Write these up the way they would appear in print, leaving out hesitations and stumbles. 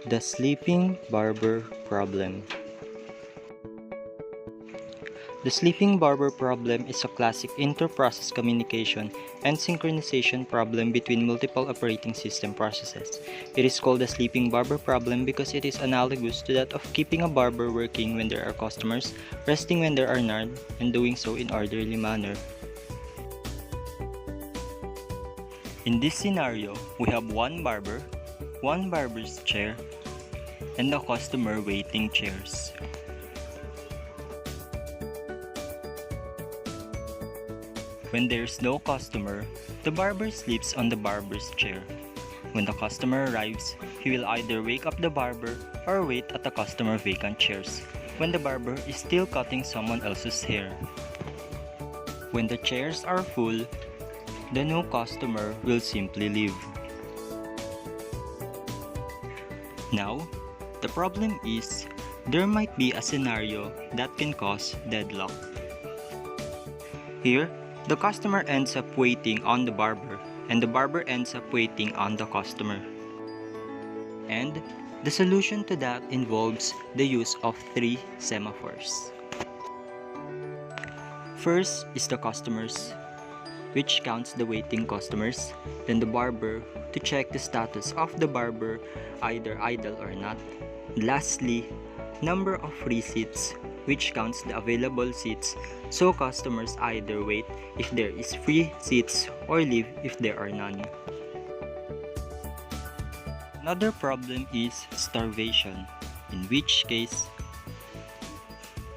The sleeping barber problem. The sleeping barber problem is a classic inter-process communication and synchronization problem between multiple operating system processes. It is called the sleeping barber problem because it is analogous to that of keeping a barber working when there are customers, resting when there are none, and doing so in orderly manner. In this scenario, we have one barber, one barber's chair, and a customer waiting chairs. When there is no customer, the barber sleeps on the barber's chair. When the customer arrives, he will either wake up the barber or wait at the customer vacant chairs when the barber is still cutting someone else's hair. When the chairs are full, the new customer will simply leave. Now, the problem is, there might be a scenario that can cause deadlock. Here, the customer ends up waiting on the barber, and the barber ends up waiting on the customer. And the solution to that involves the use of 3 semaphores. First is the customers, which counts the waiting customers, then the barber to check the status of the barber, either idle or not. Lastly, number of free seats, which counts the available seats, so customers either wait if there is free seats or leave if there are none. Another problem is starvation, in which case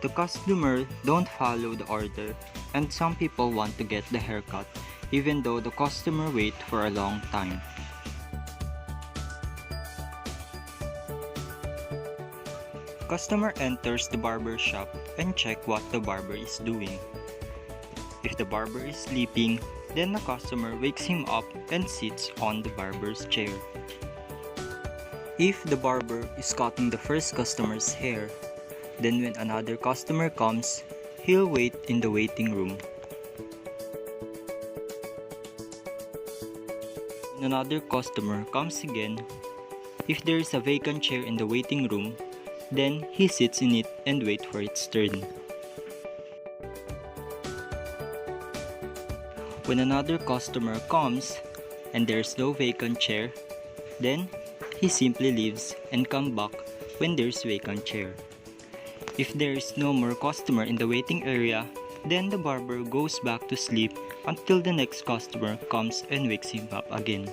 the customer don't follow the order, and some people want to get the haircut even though the customer wait for a long time. Customer enters the barber shop and check what the barber is doing. If the barber is sleeping, then the customer wakes him up and sits on the barber's chair. If the barber is cutting the first customer's hair, then when another customer comes, he'll wait in the waiting room. When another customer comes again, if there is a vacant chair in the waiting room, then he sits in it and waits for its turn. When another customer comes and there is no vacant chair, then he simply leaves and comes back when there is vacant chair. If there is no more customer in the waiting area, then the barber goes back to sleep until the next customer comes and wakes him up again.